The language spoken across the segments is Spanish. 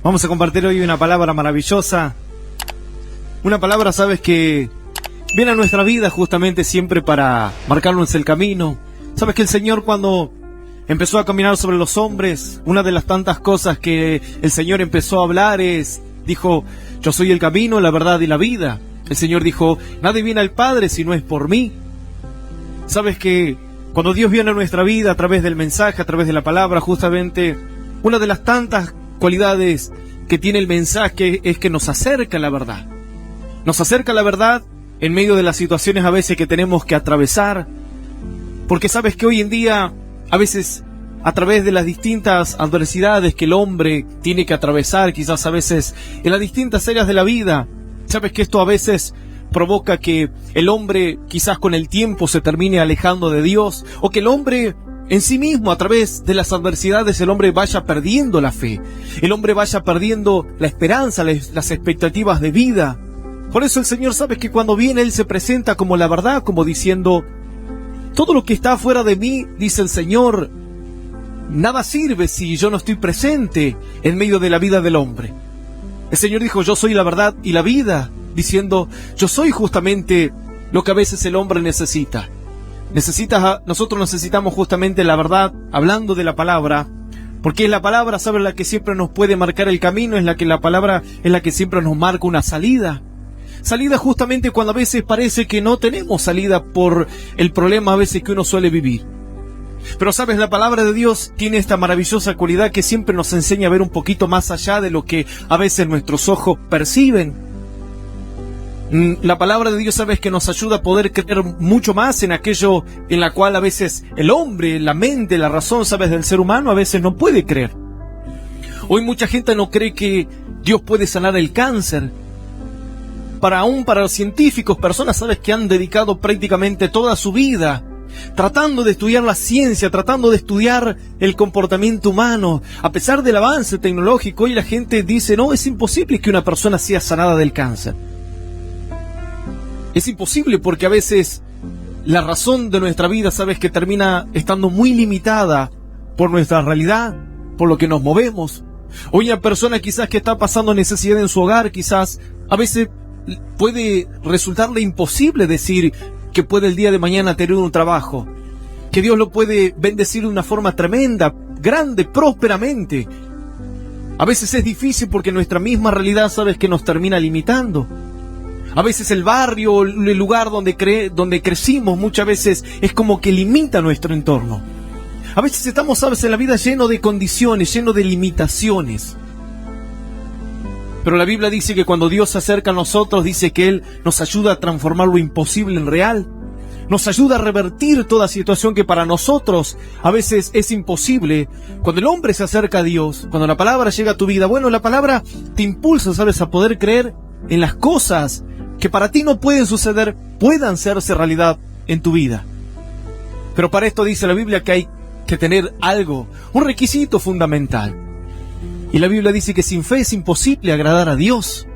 Vamos a compartir hoy una palabra maravillosa. Una palabra, sabes, que viene a nuestra vida justamente siempre para marcarnos el camino. Sabes que el Señor, cuando empezó a caminar sobre los hombres, una de las tantas cosas que el Señor empezó a hablar dijo: yo soy el camino, la verdad y la vida. El Señor dijo: nadie viene al Padre si no es por mí. Sabes que cuando Dios viene a nuestra vida a través del mensaje, a través de la palabra, justamente una de las tantas cualidades que tiene el mensaje es que nos acerca a la verdad. Nos acerca a la verdad en medio de las situaciones a veces que tenemos que atravesar. Porque sabes que hoy en día, a veces, a través de las distintas adversidades que el hombre tiene que atravesar, quizás a veces en las distintas áreas de la vida, sabes que esto a veces provoca que el hombre quizás con el tiempo se termine alejando de Dios, o que el hombre en sí mismo, a través de las adversidades, el hombre vaya perdiendo la fe, el hombre vaya perdiendo la esperanza, las expectativas de vida. Por eso el Señor, sabes que cuando viene Él se presenta como la verdad, como diciendo: todo lo que está fuera de mí, dice el Señor, nada sirve si yo no estoy presente en medio de la vida del hombre. El Señor dijo: yo soy la verdad y la vida, diciendo: yo soy justamente lo que a veces el hombre necesita. Nosotros necesitamos justamente la verdad, hablando de la palabra, porque es la palabra, ¿sabes?, la que siempre nos puede marcar el camino, la palabra es la que siempre nos marca una salida. Salida justamente cuando a veces parece que no tenemos salida por el problema a veces que uno suele vivir. Pero sabes, la palabra de Dios tiene esta maravillosa cualidad que siempre nos enseña a ver un poquito más allá de lo que a veces nuestros ojos perciben. La palabra de Dios, sabes, que nos ayuda a poder creer mucho más en aquello en la cual a veces el hombre, la mente, la razón, sabes, del ser humano a veces no puede creer. Hoy mucha gente no cree que Dios puede sanar el cáncer. Para los científicos, personas, sabes, que han dedicado prácticamente toda su vida tratando de estudiar la ciencia, tratando de estudiar el comportamiento humano. A pesar del avance tecnológico, hoy la gente dice: no, es imposible que una persona sea sanada del cáncer. Es imposible porque a veces la razón de nuestra vida, sabes, que termina estando muy limitada por nuestra realidad, por lo que nos movemos. Hoy una persona quizás que está pasando necesidad en su hogar, quizás a veces puede resultarle imposible decir que puede el día de mañana tener un trabajo, que Dios lo puede bendecir de una forma tremenda, grande, prósperamente. A veces es difícil porque nuestra misma realidad, sabes, que nos termina limitando. A veces el barrio, el lugar donde crecimos, muchas veces es como que limita nuestro entorno. A veces estamos, sabes, en la vida lleno de condiciones, lleno de limitaciones. Pero la Biblia dice que cuando Dios se acerca a nosotros, dice que Él nos ayuda a transformar lo imposible en real. Nos ayuda a revertir toda situación que para nosotros a veces es imposible. Cuando el hombre se acerca a Dios, cuando la palabra llega a tu vida, bueno, la palabra te impulsa, sabes, a poder creer en las cosas que para ti no pueden suceder, puedan hacerse realidad en tu vida. Pero para esto dice la Biblia que hay que tener algo, un requisito fundamental. Y la Biblia dice que sin fe es imposible agradar a Dios.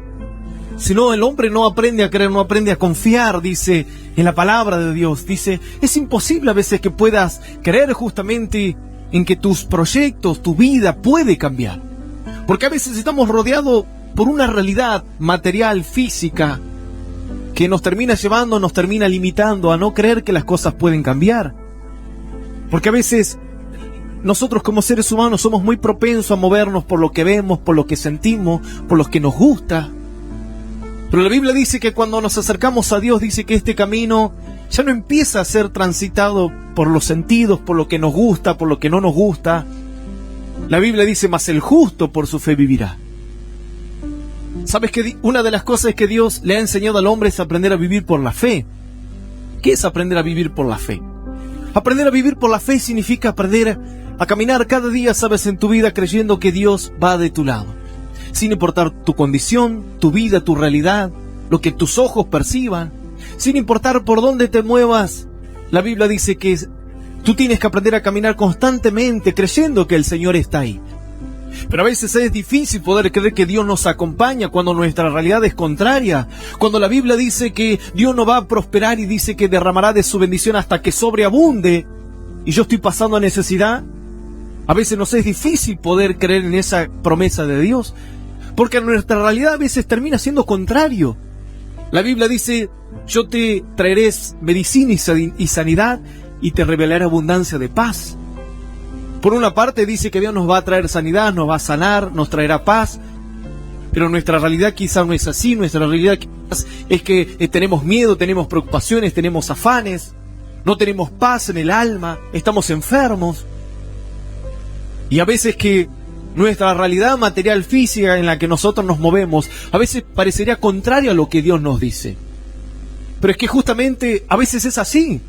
Si no, el hombre no aprende a creer, no aprende a confiar, dice, en la palabra de Dios. Dice, es imposible a veces que puedas creer justamente en que tus proyectos, tu vida puede cambiar. Porque a veces estamos rodeados por una realidad material, física, que nos termina llevando, nos termina limitando a no creer que las cosas pueden cambiar. Porque a veces nosotros como seres humanos somos muy propensos a movernos por lo que vemos, por lo que sentimos, por lo que nos gusta. Pero la Biblia dice que cuando nos acercamos a Dios, dice que este camino ya no empieza a ser transitado por los sentidos, por lo que nos gusta, por lo que no nos gusta. La Biblia dice: mas el justo por su fe vivirá. ¿Sabes que una de las cosas que Dios le ha enseñado al hombre es aprender a vivir por la fe? ¿Qué es aprender a vivir por la fe? Aprender a vivir por la fe significa aprender a caminar cada día, sabes, en tu vida creyendo que Dios va de tu lado. Sin importar tu condición, tu vida, tu realidad, lo que tus ojos perciban, sin importar por dónde te muevas. La Biblia dice que tú tienes que aprender a caminar constantemente creyendo que el Señor está ahí. Pero a veces es difícil poder creer que Dios nos acompaña cuando nuestra realidad es contraria. Cuando la Biblia dice que Dios no va a prosperar y dice que derramará de su bendición hasta que sobreabunde, y yo estoy pasando necesidad. A veces nos es difícil poder creer en esa promesa de Dios, porque nuestra realidad a veces termina siendo contrario. La Biblia dice: yo te traeré medicina y sanidad, y te revelaré abundancia de paz. Por una parte dice que Dios nos va a traer sanidad, nos va a sanar, nos traerá paz, pero nuestra realidad quizás no es así. Nuestra realidad quizás es que tenemos miedo, tenemos preocupaciones, tenemos afanes, no tenemos paz en el alma, estamos enfermos. Y a veces que nuestra realidad material física en la que nosotros nos movemos, a veces parecería contraria a lo que Dios nos dice. Pero es que justamente a veces es así.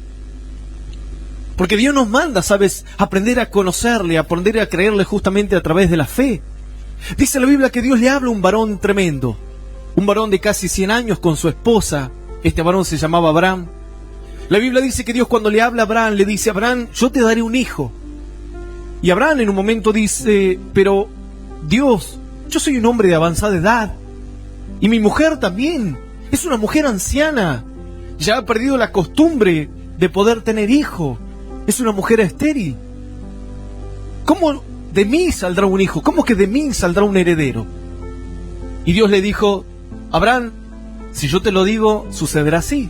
Porque Dios nos manda, ¿sabes?, aprender a conocerle, aprender a creerle justamente a través de la fe. Dice la Biblia que Dios le habla a un varón tremendo, un varón de casi 100 años con su esposa. Este varón se llamaba Abraham. La Biblia dice que Dios, cuando le habla a Abraham, le dice: Abraham, yo te daré un hijo. Y Abraham en un momento dice: pero Dios, yo soy un hombre de avanzada edad, y mi mujer también es una mujer anciana, ya ha perdido la costumbre de poder tener hijo, es una mujer estéril. ¿Cómo de mí saldrá un hijo? ¿Cómo que de mí saldrá un heredero? Y Dios le dijo: Abraham, si yo te lo digo, sucederá así.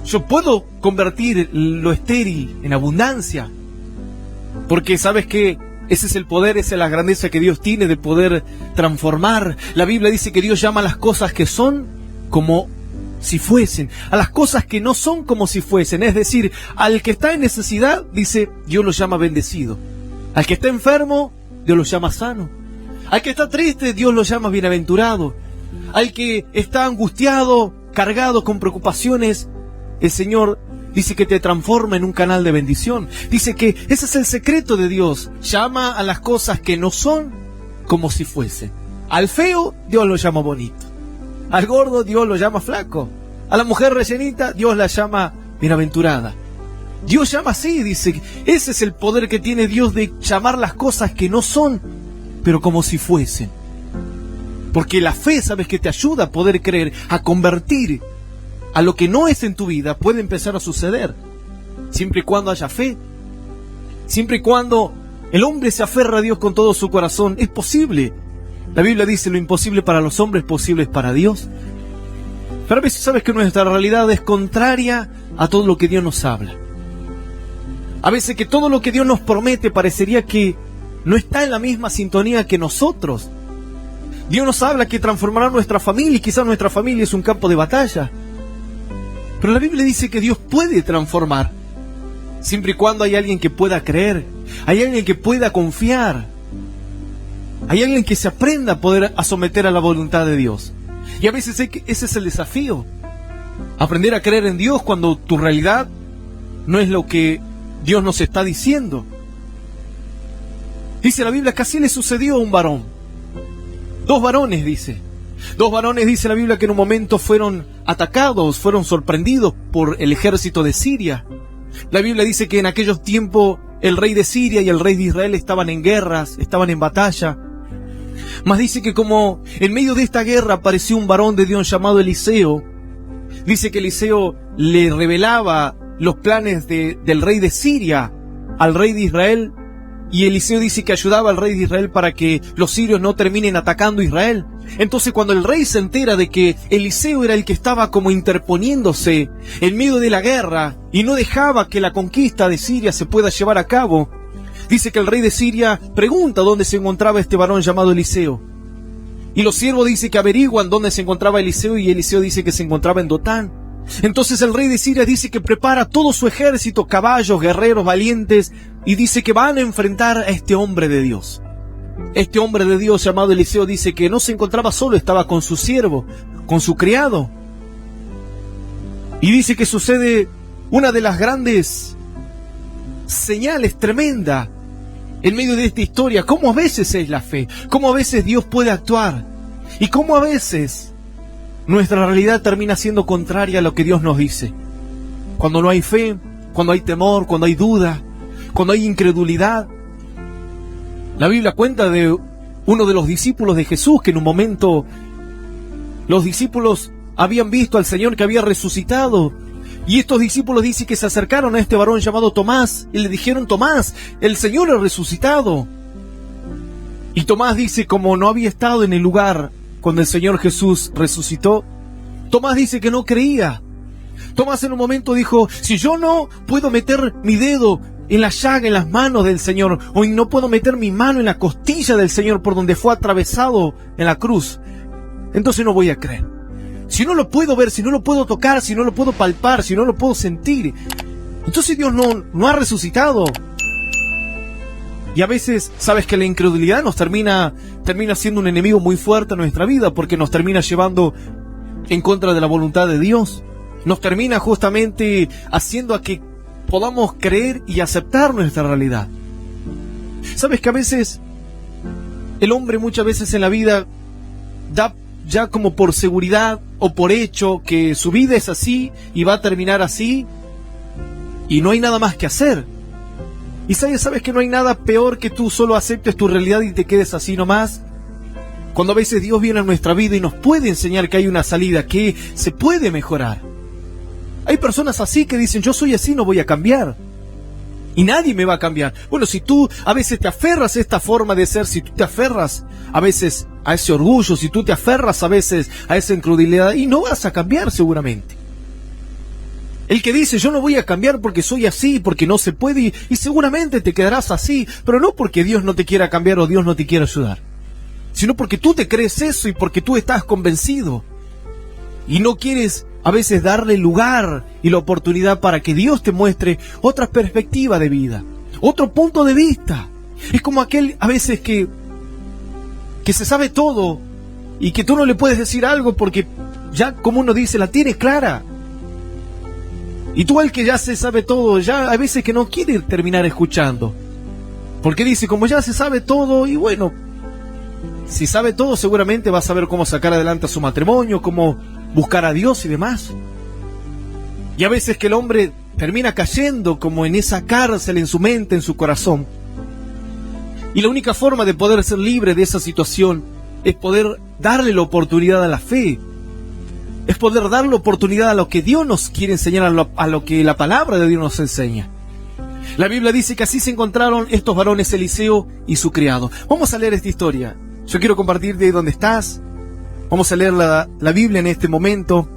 Yo puedo convertir lo estéril en abundancia, porque sabes que ese es el poder, esa es la grandeza que Dios tiene de poder transformar. La Biblia dice que Dios llama a las cosas que son como si fuesen, a las cosas que no son como si fuesen. Es decir, al que está en necesidad, dice, Dios lo llama bendecido. Al que está enfermo, Dios lo llama sano. Al que está triste, Dios lo llama bienaventurado. Al que está angustiado, cargado con preocupaciones, el Señor dice que te transforma en un canal de bendición. Dice que ese es el secreto de Dios. Llama a las cosas que no son como si fuesen. Al feo, Dios lo llama bonito. Al gordo, Dios lo llama flaco. A la mujer rellenita, Dios la llama bienaventurada. Dios llama así, dice. Ese es el poder que tiene Dios, de llamar las cosas que no son, pero como si fuesen. Porque la fe, sabes, que te ayuda a poder creer, a convertir a lo que no es en tu vida. Puede empezar a suceder, siempre y cuando haya fe, siempre y cuando el hombre se aferra a Dios con todo su corazón. Es posible. La Biblia dice: lo imposible para los hombres, posible es para Dios. Pero a veces sabes que nuestra realidad es contraria a todo lo que Dios nos habla. A veces que todo lo que Dios nos promete parecería que no está en la misma sintonía que nosotros. Dios nos habla que transformará nuestra familia, y quizás nuestra familia es un campo de batalla. Pero la Biblia dice que Dios puede transformar, siempre y cuando hay alguien que pueda creer, hay alguien que pueda confiar, hay alguien que se aprenda a poder someter a la voluntad de Dios. Y a veces ese es el desafío, aprender a creer en Dios cuando tu realidad no es lo que Dios nos está diciendo. Dice la Biblia que así le sucedió a un varón. Dos varones, dice la Biblia, que en un momento fueron atacados, fueron sorprendidos por el ejército de Siria. La Biblia dice que en aquellos tiempos el rey de Siria y el rey de Israel estaban en guerras, estaban en batalla. Mas dice que como en medio de esta guerra apareció un varón de Dios llamado Eliseo. Dice que Eliseo le revelaba los planes del rey de Siria al rey de Israel. Y Eliseo dice que ayudaba al rey de Israel para que los sirios no terminen atacando a Israel. Entonces, cuando el rey se entera de que Eliseo era el que estaba como interponiéndose en medio de la guerra y no dejaba que la conquista de Siria se pueda llevar a cabo, dice que el rey de Siria pregunta dónde se encontraba este varón llamado Eliseo. Y los siervos dice que averiguan dónde se encontraba Eliseo, y Eliseo dice que se encontraba en Dotán. Entonces el rey de Siria dice que prepara todo su ejército, caballos, guerreros valientes, y dice que van a enfrentar a este hombre de Dios. Este hombre de Dios llamado Eliseo dice que no se encontraba solo, estaba con su siervo, con su criado. Y dice que sucede una de las grandes señales tremenda en medio de esta historia. Cómo a veces es la fe, cómo a veces Dios puede actuar, y cómo a veces nuestra realidad termina siendo contraria a lo que Dios nos dice. Cuando no hay fe, cuando hay temor, cuando hay duda, cuando hay incredulidad. La Biblia cuenta de uno de los discípulos de Jesús, que en un momento los discípulos habían visto al Señor que había resucitado, Y estos discípulos dicen que se acercaron a este varón llamado Tomás y le dijeron: Tomás, el Señor ha resucitado. Y Tomás dice, como no había estado en el lugar cuando el Señor Jesús resucitó, Tomás dice que no creía. Tomás en un momento dijo: si yo no puedo meter mi dedo en la llaga, en las manos del Señor, o no puedo meter mi mano en la costilla del Señor por donde fue atravesado en la cruz, entonces no voy a creer. Si no lo puedo ver, si no lo puedo tocar, si no lo puedo palpar, si no lo puedo sentir, entonces Dios no ha resucitado. Y a veces, sabes que la incredulidad nos termina siendo un enemigo muy fuerte en nuestra vida, porque nos termina llevando en contra de la voluntad de Dios. Nos termina justamente haciendo a que podamos creer y aceptar nuestra realidad. Sabes que a veces el hombre muchas veces en la vida da ya como por seguridad o por hecho que su vida es así y va a terminar así y no hay nada más que hacer. Y sabes que no hay nada peor que tú solo aceptes tu realidad y te quedes así nomás. Cuando a veces Dios viene a nuestra vida y nos puede enseñar que hay una salida, que se puede mejorar. Hay personas así que dicen: yo soy así, no voy a cambiar. Y nadie me va a cambiar. Bueno, si tú a veces te aferras a esta forma de ser, si tú te aferras a veces a ese orgullo, si tú te aferras a veces a esa incredulidad, y no vas a cambiar seguramente. El que dice: yo no voy a cambiar porque soy así, porque no se puede, y seguramente te quedarás así, pero no porque Dios no te quiera cambiar o Dios no te quiera ayudar, sino porque tú te crees eso y porque tú estás convencido y no quieres a veces darle lugar y la oportunidad para que Dios te muestre otra perspectiva de vida, otro punto de vista. Es como aquel a veces que se sabe todo y que tú no le puedes decir algo porque ya, como uno dice, la tiene clara. Y tú, al que ya se sabe todo, ya hay veces que no quiere terminar escuchando, porque dice: como ya se sabe todo, y bueno, si sabe todo seguramente va a saber cómo sacar adelante a su matrimonio, cómo buscar a Dios y demás. Y a veces que el hombre termina cayendo como en esa cárcel en su mente, en su corazón. Y la única forma de poder ser libre de esa situación es poder darle la oportunidad a la fe. Es poder dar la oportunidad a lo que Dios nos quiere enseñar, a lo que la palabra de Dios nos enseña. La Biblia dice que así se encontraron estos varones, Eliseo y su criado. Vamos a leer esta historia. Yo quiero compartir de donde estás. Vamos a leer la Biblia en este momento.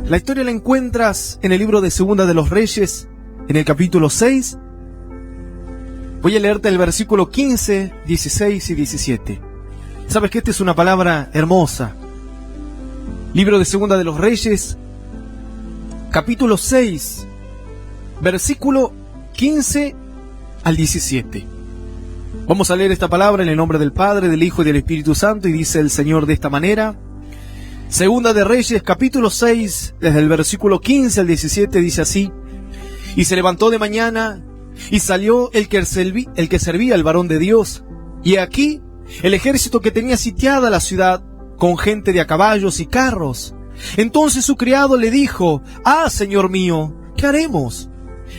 La historia la encuentras en el libro de Segunda de los Reyes, en el capítulo 6. Voy a leerte el versículo 15, 16 y 17. Sabes que esta es una palabra hermosa. Libro de Segunda de los Reyes, capítulo 6, versículo 15 al 17. Vamos a leer esta palabra en el nombre del Padre, del Hijo y del Espíritu Santo, y dice el Señor de esta manera. Segunda de Reyes, capítulo 6, desde el versículo 15 al 17, dice así: y se levantó de mañana, y salió el que servía al varón de Dios, y aquí el ejército que tenía sitiada la ciudad, con gente de a caballos y carros. Entonces su criado le dijo: ah, señor mío, ¿qué haremos?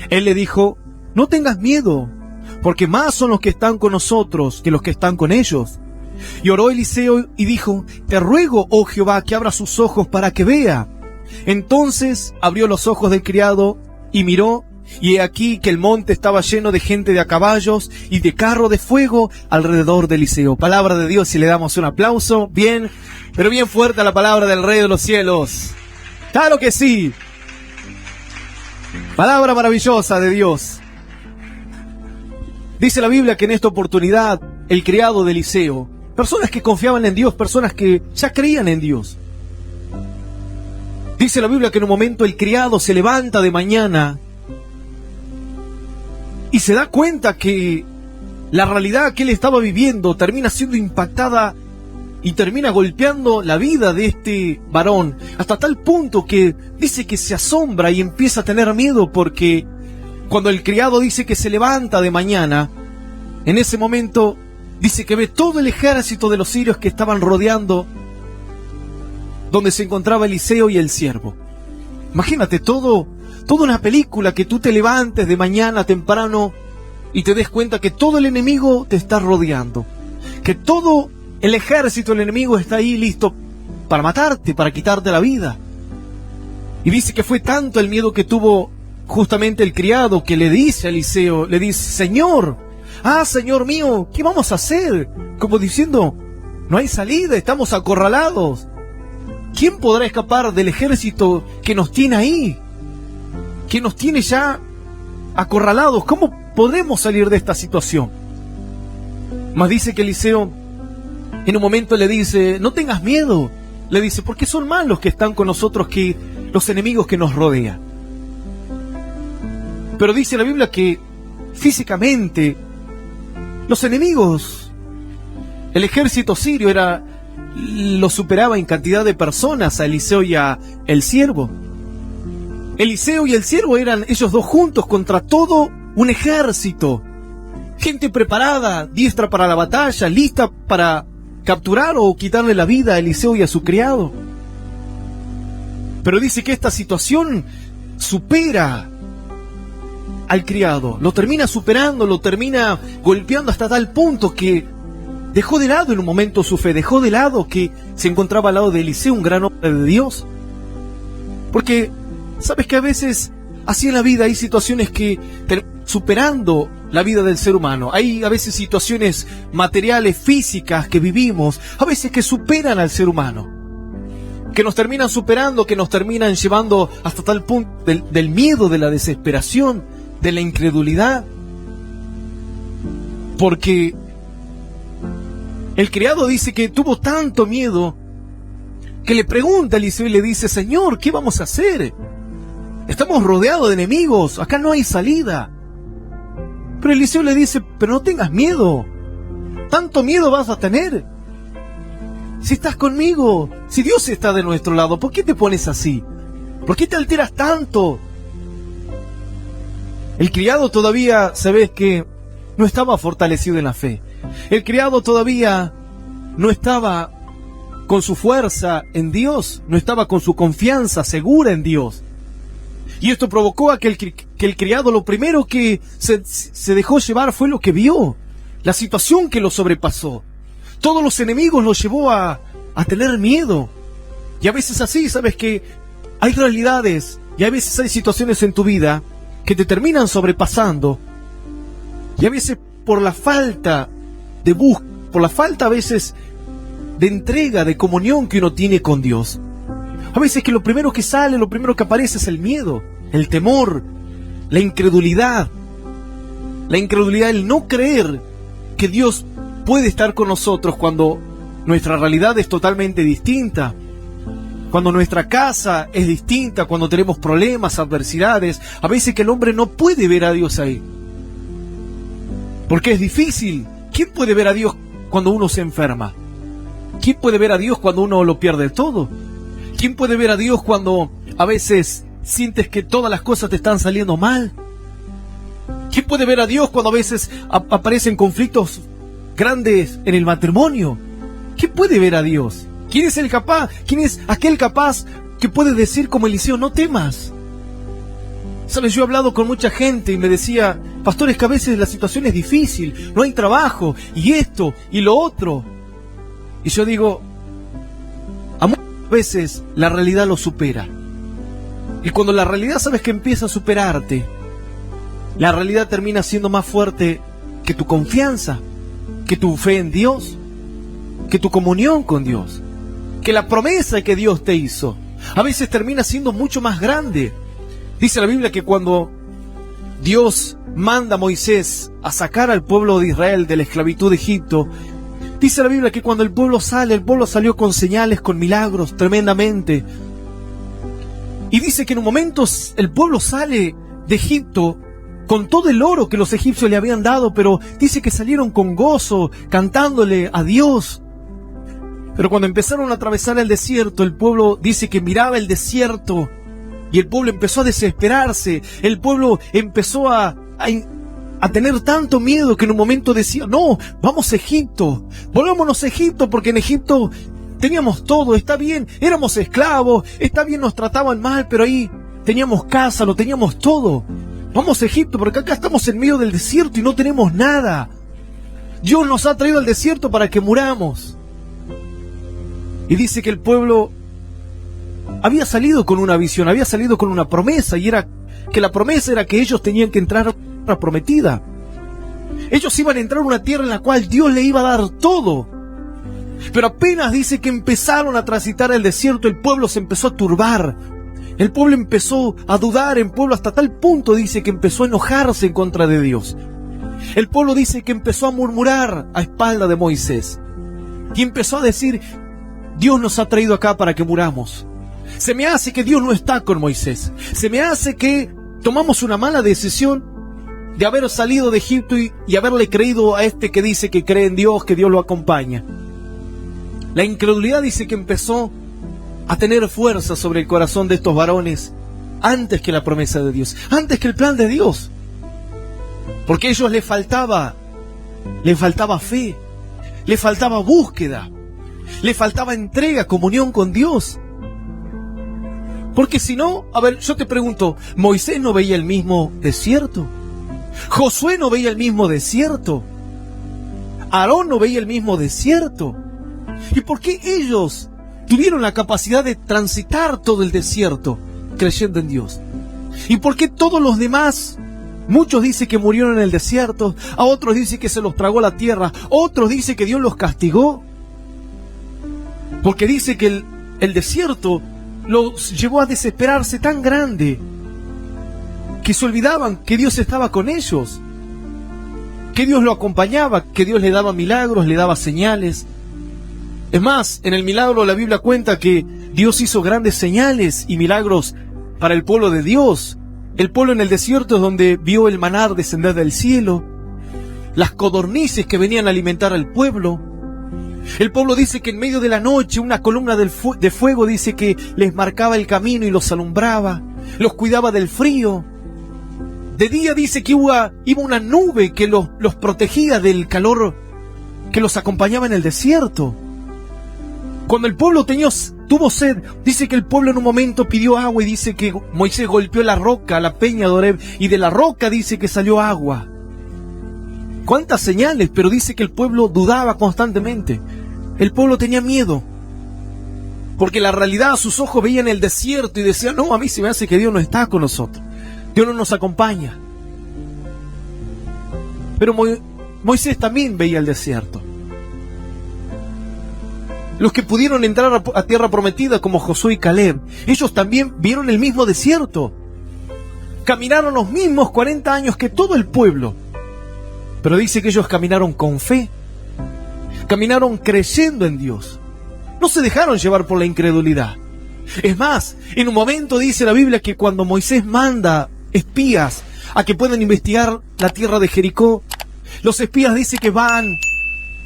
Él le dijo: no tengas miedo, porque más son los que están con nosotros que los que están con ellos. Y oró Eliseo y dijo: te ruego, oh Jehová, que abra sus ojos para que vea. Entonces abrió los ojos del criado y miró, y he aquí que el monte estaba lleno de gente de a caballos y de carro de fuego alrededor de Eliseo. Palabra de Dios, y le damos un aplauso bien, pero bien fuerte a la palabra del Rey de los cielos. ¡Claro que sí! Palabra maravillosa de Dios. Dice la Biblia que en esta oportunidad el criado de Eliseo, personas que confiaban en Dios, personas que ya creían en Dios. Dice la Biblia que en un momento el criado se levanta de mañana y se da cuenta que la realidad que él estaba viviendo termina siendo impactada y termina golpeando la vida de este varón, hasta tal punto que dice que se asombra y empieza a tener miedo, porque cuando el criado dice que se levanta de mañana, en ese momento dice que ve todo el ejército de los sirios que estaban rodeando donde se encontraba Eliseo y el siervo. Imagínate toda una película, que tú te levantes de mañana temprano y te des cuenta que todo el enemigo te está rodeando, que todo el ejército del enemigo está ahí listo para matarte, para quitarte la vida. Y dice que fue tanto el miedo que tuvo justamente el criado que le dice a Eliseo, le dice: Señor, Señor mío, ¿qué vamos a hacer? Como diciendo, no hay salida, estamos acorralados. ¿Quién podrá escapar del ejército que nos tiene ahí? Que nos tiene ya acorralados. ¿Cómo podremos salir de esta situación? Mas dice que Eliseo en un momento le dice: no tengas miedo. Le dice: porque son más los que están con nosotros que los enemigos que nos rodean. Pero dice la Biblia que físicamente los enemigos, el ejército sirio lo superaba en cantidad de personas a Eliseo y a el siervo. Eliseo y el siervo eran ellos dos juntos contra todo un ejército. Gente preparada, diestra para la batalla, lista para capturar o quitarle la vida a Eliseo y a su criado. Pero dice que esta situación supera al criado, lo termina superando, lo termina golpeando hasta tal punto que dejó de lado en un momento su fe, dejó de lado que se encontraba al lado de Eliseo, un gran hombre de Dios. Porque sabes que a veces así en la vida hay situaciones que superando la vida del ser humano. Hay a veces situaciones materiales, físicas que vivimos, a veces que superan al ser humano, que nos terminan superando, que nos terminan llevando hasta tal punto del miedo, de la desesperación, de la incredulidad. Porque el criado dice que tuvo tanto miedo que le pregunta a Eliseo y le dice: Señor, ¿qué vamos a hacer? Estamos rodeados de enemigos, acá no hay salida. Pero Eliseo le dice: pero no tengas miedo. ¿Tanto miedo vas a tener? Si estás conmigo, si Dios está de nuestro lado, ¿por qué te pones así? ¿Por qué te alteras tanto? El criado todavía, sabes que no estaba fortalecido en la fe. El criado todavía no estaba con su fuerza en Dios, no estaba con su confianza segura en Dios. Y esto provocó a que el criado lo primero que se dejó llevar fue lo que vio, la situación que lo sobrepasó. Todos los enemigos lo llevó a tener miedo. Y a veces así, sabes que hay realidades y a veces hay situaciones en tu vida que te terminan sobrepasando. Y a veces por la falta de búsqueda, por la falta a veces de entrega, de comunión que uno tiene con Dios. A veces que lo primero que sale, lo primero que aparece es el miedo, el temor, la incredulidad. La incredulidad, el no creer que Dios puede estar con nosotros cuando nuestra realidad es totalmente distinta. Cuando nuestra casa es distinta, cuando tenemos problemas, adversidades. A veces que el hombre no puede ver a Dios ahí. Porque es difícil. ¿Quién puede ver a Dios cuando uno se enferma? ¿Quién puede ver a Dios cuando uno lo pierde todo? ¿Quién puede ver a Dios cuando a veces sientes que todas las cosas te están saliendo mal? ¿Quién puede ver a Dios cuando a veces aparecen conflictos grandes en el matrimonio? ¿Quién puede ver a Dios? ¿Quién es el capaz? ¿Quién es aquel capaz que puede decir como Eliseo: no temas? Sabes, yo he hablado con mucha gente y me decía: pastor, es que a veces la situación es difícil, no hay trabajo, y esto, y lo otro. Y yo digo, a muchas veces la realidad lo supera. Y cuando la realidad sabes que empieza a superarte, la realidad termina siendo más fuerte que tu confianza, que tu fe en Dios, que tu comunión con Dios, que la promesa que Dios te hizo. A veces termina siendo mucho más grande. Dice la Biblia que cuando Dios manda a Moisés a sacar al pueblo de Israel de la esclavitud de Egipto, dice la Biblia que cuando el pueblo salió con señales, con milagros, tremendamente. Y dice que en un momento el pueblo sale de Egipto con todo el oro que los egipcios le habían dado, pero dice que salieron con gozo, cantándole a Dios. Pero cuando empezaron a atravesar el desierto, el pueblo dice que miraba el desierto y el pueblo empezó a desesperarse. El pueblo empezó a tener tanto miedo que en un momento decía: no, vamos a Egipto, volvámonos a Egipto, porque en Egipto teníamos todo, está bien, éramos esclavos, está bien, nos trataban mal, pero ahí teníamos casa, lo teníamos todo. Vamos a Egipto, porque acá estamos en medio del desierto y no tenemos nada. Dios nos ha traído al desierto para que muramos. Y dice que el pueblo había salido con una visión, había salido con una promesa, y era que la promesa era que ellos tenían que entrar a la tierra prometida. Ellos iban a entrar a una tierra en la cual Dios le iba a dar todo. Pero apenas dice que empezaron a transitar el desierto, el pueblo se empezó a turbar. El pueblo empezó a dudar, el pueblo hasta tal punto dice que empezó a enojarse en contra de Dios. El pueblo dice que empezó a murmurar a espalda de Moisés. Y empezó a decir: Dios nos ha traído acá para que muramos. Se me hace que Dios no está con Moisés. Se me hace que tomamos una mala decisión de haber salido de Egipto y haberle creído a este que dice que cree en Dios, que Dios lo acompaña. La incredulidad dice que empezó a tener fuerza sobre el corazón de estos varones antes que la promesa de Dios, antes que el plan de Dios. Porque a ellos les faltaba fe, les faltaba búsqueda, les faltaba entrega, comunión con Dios. Porque si no, a ver, yo te pregunto, ¿Moisés no veía el mismo desierto? ¿Josué no veía el mismo desierto? ¿Aarón no veía el mismo desierto? ¿Y por qué ellos tuvieron la capacidad de transitar todo el desierto creyendo en Dios? ¿Y por qué todos los demás, muchos dicen que murieron en el desierto, a otros dicen que se los tragó la tierra, otros dicen que Dios los castigó? Porque dice que el desierto los llevó a desesperarse tan grande que se olvidaban que Dios estaba con ellos, que Dios lo acompañaba, que Dios le daba milagros, le daba señales. Es más, en el milagro la Biblia cuenta que Dios hizo grandes señales y milagros para el pueblo de Dios. El pueblo en el desierto es donde vio el maná descender del cielo, las codornices que venían a alimentar al pueblo. El pueblo dice que en medio de la noche una columna de fuego dice que les marcaba el camino y los alumbraba, los cuidaba del frío. De día dice que iba una nube que los protegía del calor que los acompañaba en el desierto. Cuando el pueblo tuvo sed, dice que el pueblo en un momento pidió agua y dice que Moisés golpeó la roca, la peña de Oreb, y de la roca dice que salió agua. ¿Cuántas señales? Pero dice que el pueblo dudaba constantemente. El pueblo tenía miedo. Porque la realidad a sus ojos veían el desierto y decían: no, a mí se me hace que Dios no está con nosotros. Dios no nos acompaña. Pero Moisés también veía el desierto. Los que pudieron entrar a tierra prometida como Josué y Caleb, ellos también vieron el mismo desierto. Caminaron los mismos 40 años que todo el pueblo. Pero dice que ellos caminaron con fe. Caminaron creyendo en Dios. No se dejaron llevar por la incredulidad. Es más, en un momento dice la Biblia que cuando Moisés manda espías a que puedan investigar la tierra de Jericó, los espías dice que van,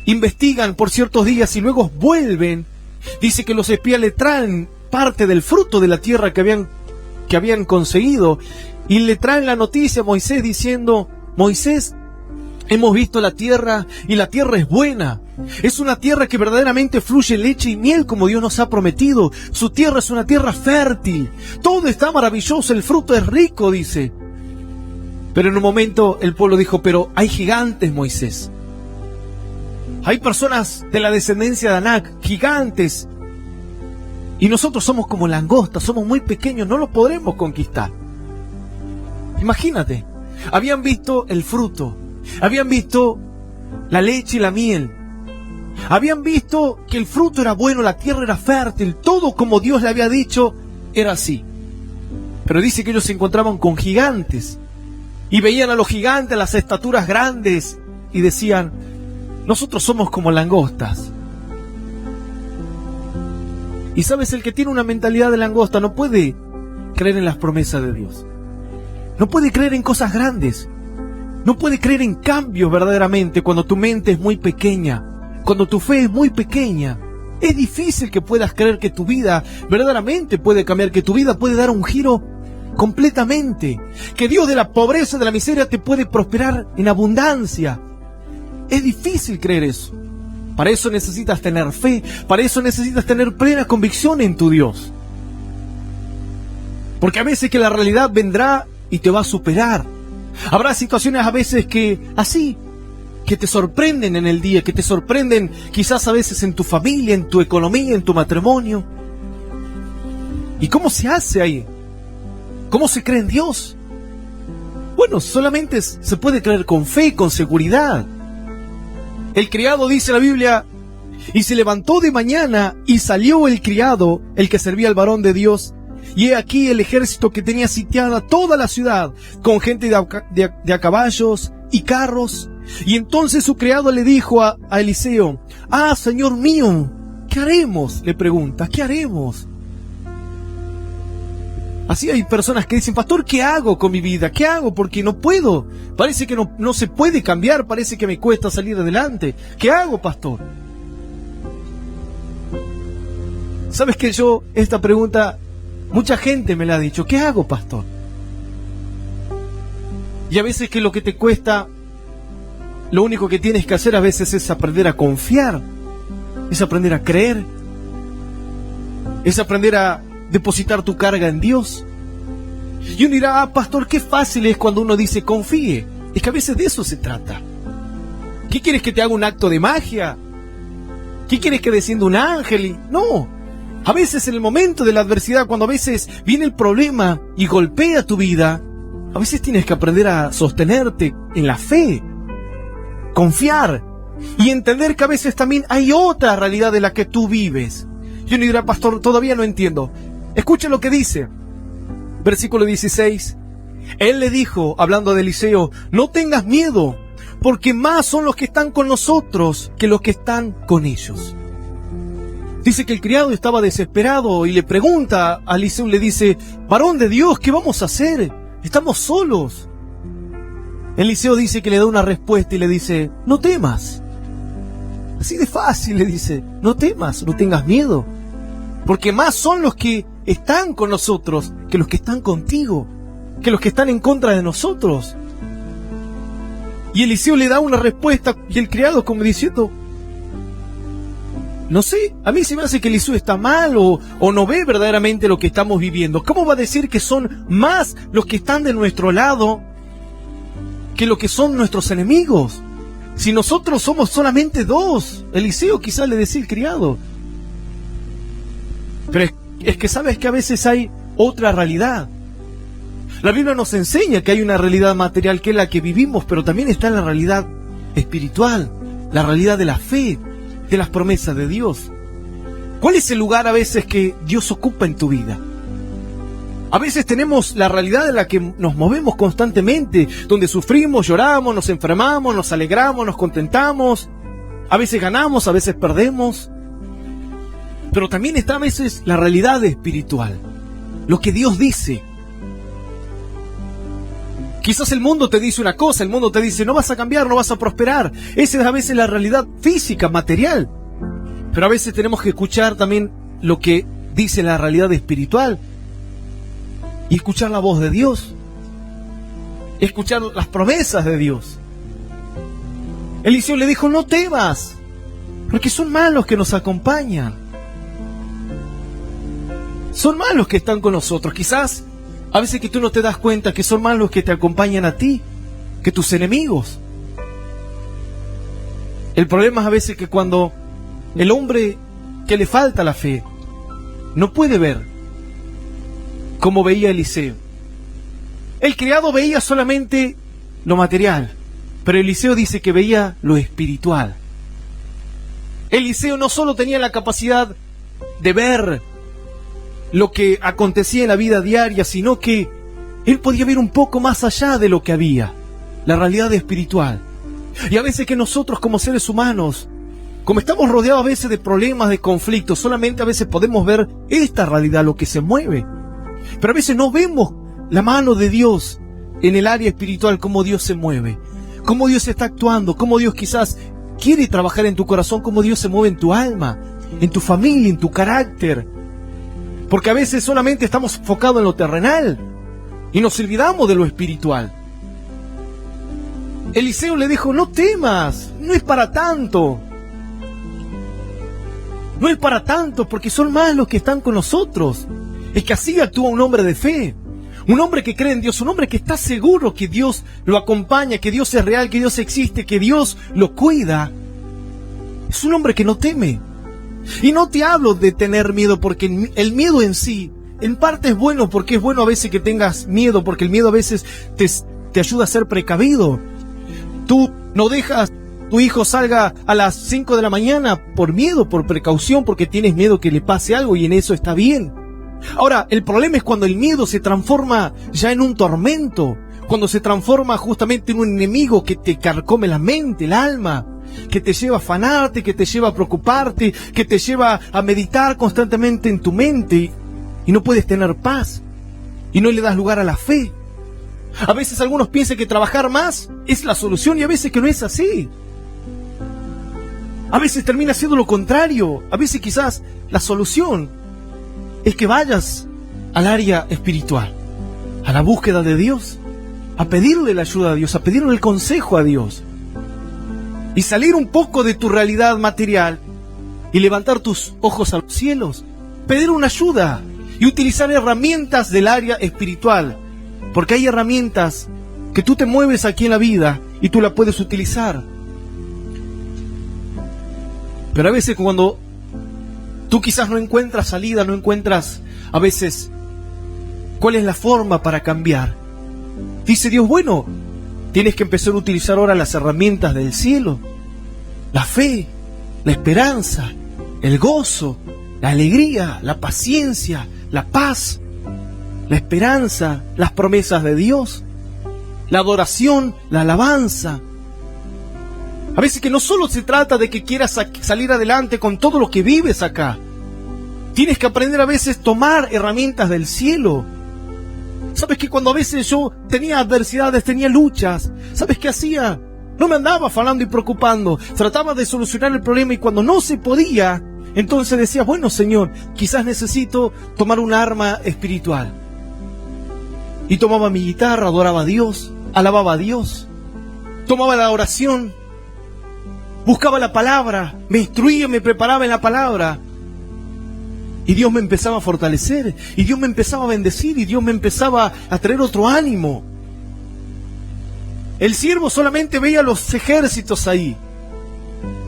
investigan por ciertos días y luego vuelven. Dice que los espías le traen parte del fruto de la tierra que habían conseguido y le traen la noticia a Moisés diciendo: Moisés, hemos visto la tierra y la tierra es buena. Es una tierra que verdaderamente fluye leche y miel como Dios nos ha prometido. Su tierra es una tierra fértil. Todo está maravilloso, el fruto es rico, dice. Pero en un momento el pueblo dijo: pero hay gigantes, Moisés. Hay personas de la descendencia de Anac, gigantes. Y nosotros somos como langostas, somos muy pequeños, no los podremos conquistar. Imagínate, habían visto el fruto, habían visto la leche y la miel, habían visto que el fruto era bueno, la tierra era fértil, todo como Dios le había dicho era así. Pero dice que ellos se encontraban con gigantes y veían a los gigantes, las estaturas grandes, y decían: nosotros somos como langostas. Y sabes, el que tiene una mentalidad de langosta no puede creer en las promesas de Dios. No puede creer en cosas grandes. No puede creer en cambios verdaderamente cuando tu mente es muy pequeña, cuando tu fe es muy pequeña. Es difícil que puedas creer que tu vida verdaderamente puede cambiar, que tu vida puede dar un giro completamente, que Dios de la pobreza, de la miseria te puede prosperar en abundancia. Es difícil creer eso. Para eso necesitas tener fe, para eso necesitas tener plena convicción en tu Dios. Porque a veces que la realidad vendrá y te va a superar. Habrá situaciones a veces que te sorprenden en el día, que te sorprenden quizás a veces en tu familia, en tu economía, en tu matrimonio. ¿Y cómo se hace ahí? ¿Cómo se cree en Dios? Bueno, solamente se puede creer con fe y con seguridad. El criado, dice la Biblia, y se levantó de mañana y salió el criado, el que servía al varón de Dios, y he aquí el ejército que tenía sitiada toda la ciudad, con gente de a caballos y carros. Y entonces su criado le dijo a Eliseo: Señor mío, ¿qué haremos? Le pregunta, ¿qué haremos? Así hay personas que dicen: pastor, ¿qué hago con mi vida? ¿Qué hago? Porque no puedo. Parece que no se puede cambiar, parece que me cuesta salir adelante. ¿Qué hago, pastor? ¿Sabes que esta pregunta, mucha gente me la ha dicho? ¿Qué hago, pastor? Y a veces que lo que te cuesta, lo único que tienes que hacer a veces es aprender a confiar, es aprender a creer, es aprender a depositar tu carga en Dios. Y uno dirá: pastor, qué fácil es cuando uno dice confíe. Es que a veces de eso se trata. ¿Qué quieres, que te haga un acto de magia? ¿Qué quieres, que descienda un ángel? No. A veces en el momento de la adversidad, cuando a veces viene el problema y golpea tu vida, a veces tienes que aprender a sostenerte en la fe, confiar y entender que a veces también hay otra realidad de la que tú vives. Y uno dirá: pastor, todavía no entiendo. Escucha lo que dice. Versículo 16. Él le dijo, hablando de Eliseo: no tengas miedo, porque más son los que están con nosotros que los que están con ellos. Dice que el criado estaba desesperado y le pregunta a Eliseo, le dice: varón de Dios, ¿qué vamos a hacer? Estamos solos. Eliseo dice que le da una respuesta y le dice: no temas. Así de fácil le dice: no temas, no tengas miedo, porque más son los que están con nosotros que los que están contigo, que los que están en contra de nosotros. Y Eliseo le da una respuesta y el criado, como diciendo: no sé, a mí se me hace que Eliseo está mal o no ve verdaderamente lo que estamos viviendo. ¿Cómo va a decir que son más los que están de nuestro lado que los que son nuestros enemigos? Si nosotros somos solamente dos. Eliseo quizás le decía el criado. Pero es que sabes que a veces hay otra realidad. La Biblia nos enseña que hay una realidad material que es la que vivimos, pero también está la realidad espiritual, la realidad de la fe, de las promesas de Dios. ¿Cuál es el lugar a veces que Dios ocupa en tu vida? A veces tenemos la realidad en la que nos movemos constantemente, donde sufrimos, lloramos, nos enfermamos, nos alegramos, nos contentamos. A veces ganamos, a veces perdemos. Pero también está a veces la realidad espiritual, lo que Dios dice. Quizás el mundo te dice una cosa, el mundo te dice: no vas a cambiar, no vas a prosperar. Esa es a veces la realidad física, material. Pero a veces tenemos que escuchar también lo que dice la realidad espiritual. Y escuchar la voz de Dios. Escuchar las promesas de Dios. Eliseo le dijo: no temas, porque son más los que nos acompañan. Son más los que están con nosotros. Quizás a veces que tú no te das cuenta que son más los que te acompañan a ti que tus enemigos. El problema es a veces que cuando el hombre que le falta la fe no puede ver como veía Eliseo. El criado veía solamente lo material, pero Eliseo dice que veía lo espiritual. Eliseo no solo tenía la capacidad de ver lo que acontecía en la vida diaria, sino que él podía ver un poco más allá de lo que había, la realidad espiritual. Y a veces que nosotros como seres humanos, como estamos rodeados a veces de problemas, de conflictos, solamente a veces podemos ver esta realidad, lo que se mueve. Pero a veces no vemos la mano de Dios en el área espiritual, cómo Dios se mueve, cómo Dios está actuando, cómo Dios quizás quiere trabajar en tu corazón, cómo Dios se mueve en tu alma, en tu familia, en tu carácter. Porque a veces solamente estamos enfocados en lo terrenal y nos olvidamos de lo espiritual. Eliseo le dijo: no temas, no es para tanto. No es para tanto, porque son más los que están con nosotros. Es que así actúa un hombre de fe, un hombre que cree en Dios, un hombre que está seguro que Dios lo acompaña, que Dios es real, que Dios existe, que Dios lo cuida. Es un hombre que no teme. Y no te hablo de tener miedo, porque el miedo en sí en parte es bueno, porque es bueno a veces que tengas miedo, porque el miedo a veces te ayuda a ser precavido. Tú no dejas tu hijo salga a las 5 de la mañana por miedo, por precaución, porque tienes miedo que le pase algo, y en eso está bien. Ahora, el problema es cuando el miedo se transforma ya en un tormento, cuando se transforma justamente en un enemigo que te carcome la mente, el alma, que te lleva a afanarte, que te lleva a preocuparte, que te lleva a meditar constantemente en tu mente, y no puedes tener paz, y no le das lugar a la fe. A veces algunos piensan que trabajar más es la solución, y a veces que no es así. A veces termina siendo lo contrario. A veces quizás la solución es que vayas al área espiritual, a la búsqueda de Dios, a pedirle la ayuda a Dios, a pedirle el consejo a Dios, y salir un poco de tu realidad material y levantar tus ojos a los cielos, pedir una ayuda y utilizar herramientas del área espiritual, porque hay herramientas que tú te mueves aquí en la vida y tú la puedes utilizar. Pero a veces cuando tú quizás no encuentras salida, no encuentras a veces cuál es la forma para cambiar, dice Dios, bueno, tienes que empezar a utilizar ahora las herramientas del cielo, la fe, la esperanza, el gozo, la alegría, la paciencia, la paz, la esperanza, las promesas de Dios, la adoración, la alabanza. A veces que no solo se trata de que quieras salir adelante con todo lo que vives acá. Tienes que aprender a veces tomar herramientas del cielo. ¿Sabes que cuando a veces yo tenía adversidades, tenía luchas, ¿sabes qué hacía? No me andaba afanando y preocupando. Trataba de solucionar el problema, y cuando no se podía, entonces decía, bueno, Señor, quizás necesito tomar un arma espiritual. Y tomaba mi guitarra, adoraba a Dios, alababa a Dios, tomaba la oración, buscaba la palabra, me instruía, me preparaba en la palabra. Y Dios me empezaba a fortalecer, y Dios me empezaba a bendecir, y Dios me empezaba a traer otro ánimo. El siervo solamente veía los ejércitos ahí,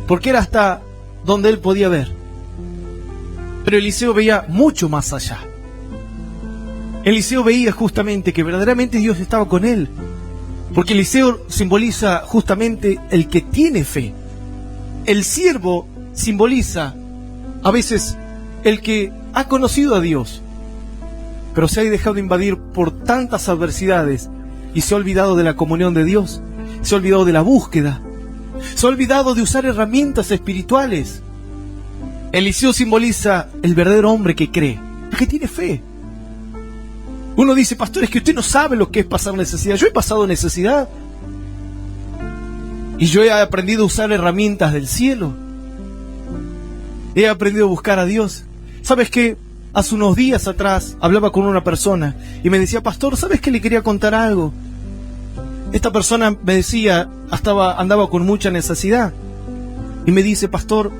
porque era hasta donde él podía ver. Pero Eliseo veía mucho más allá. Eliseo veía justamente que verdaderamente Dios estaba con él, porque Eliseo simboliza justamente el que tiene fe. El siervo simboliza a veces el que ha conocido a Dios, pero se ha dejado invadir por tantas adversidades y se ha olvidado de la comunión de Dios, se ha olvidado de la búsqueda, se ha olvidado de usar herramientas espirituales. Eliseo simboliza el verdadero hombre que cree, el que tiene fe. Uno dice, pastor, es que usted no sabe lo que es pasar necesidad. Yo he pasado necesidad y yo he aprendido a usar herramientas del cielo. He aprendido a buscar a Dios. ¿Sabes qué? Hace unos días atrás hablaba con una persona y me decía, pastor, ¿sabes qué? Le quería contar algo. Esta persona me decía, andaba con mucha necesidad. Y me dice, pastor,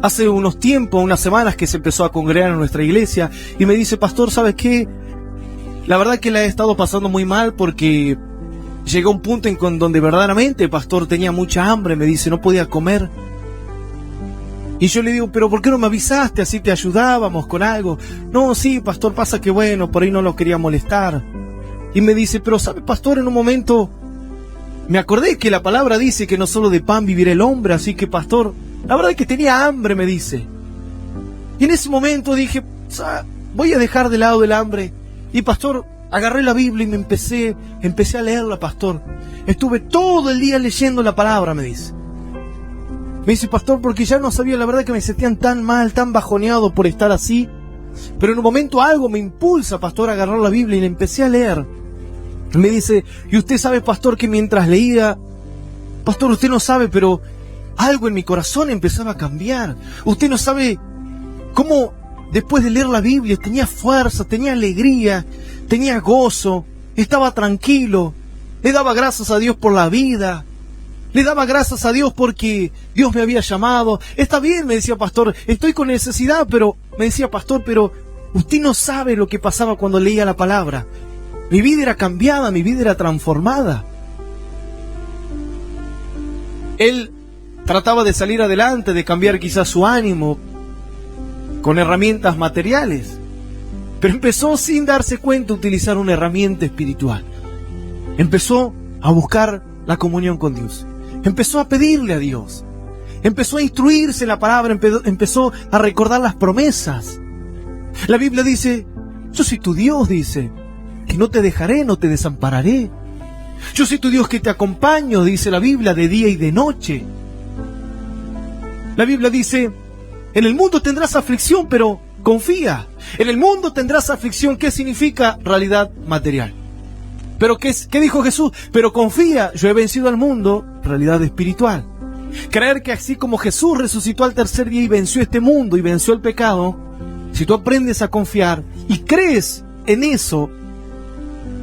hace unos tiempos, unas semanas que se empezó a congregar en nuestra iglesia, y me dice, pastor, ¿sabes qué? La verdad que la he estado pasando muy mal porque llegó un punto en donde verdaderamente, pastor, tenía mucha hambre, me dice, no podía comer. Y yo le digo, pero ¿por qué no me avisaste? Así te ayudábamos con algo. No, sí, pastor, pasa que bueno, por ahí no lo quería molestar. Y me dice, pero ¿sabe, pastor? En un momento me acordé que la palabra dice que no solo de pan vivirá el hombre, así que, pastor, la verdad es que tenía hambre, me dice. Y en ese momento dije, voy a dejar de lado el hambre. Y, pastor, agarré la Biblia y empecé a leerla, pastor. Estuve todo el día leyendo la palabra, me dice. Me dice, pastor, porque ya no sabía, la verdad que me sentían tan mal, tan bajoneado por estar así. Pero en un momento algo me impulsa, pastor, a agarrar la Biblia y la empecé a leer. Me dice, y usted sabe, pastor, que mientras leía, pastor, usted no sabe, pero algo en mi corazón empezaba a cambiar. Usted no sabe cómo después de leer la Biblia tenía fuerza, tenía alegría, tenía gozo, estaba tranquilo. Le daba gracias a Dios por la vida. Le daba gracias a Dios porque Dios me había llamado. Está bien, me decía, pastor, estoy con necesidad, pero me decía, pastor, pero usted no sabe lo que pasaba cuando leía la palabra. Mi vida era cambiada, mi vida era transformada. Él trataba de salir adelante, de cambiar quizás su ánimo con herramientas materiales. Pero empezó sin darse cuenta a utilizar una herramienta espiritual. Empezó a buscar la comunión con Dios. Empezó a pedirle a Dios. Empezó a instruirse en la palabra, empezó a recordar las promesas. La Biblia dice, yo soy tu Dios, dice, que no te dejaré, no te desampararé. Yo soy tu Dios que te acompaño, dice la Biblia, de día y de noche. La Biblia dice, en el mundo tendrás aflicción, pero confía. En el mundo tendrás aflicción. ¿Qué significa? Realidad material. ¿Pero qué dijo Jesús? Pero confía, yo he vencido al mundo, realidad espiritual. Creer que así como Jesús resucitó al tercer día y venció este mundo y venció el pecado, si tú aprendes a confiar y crees en eso,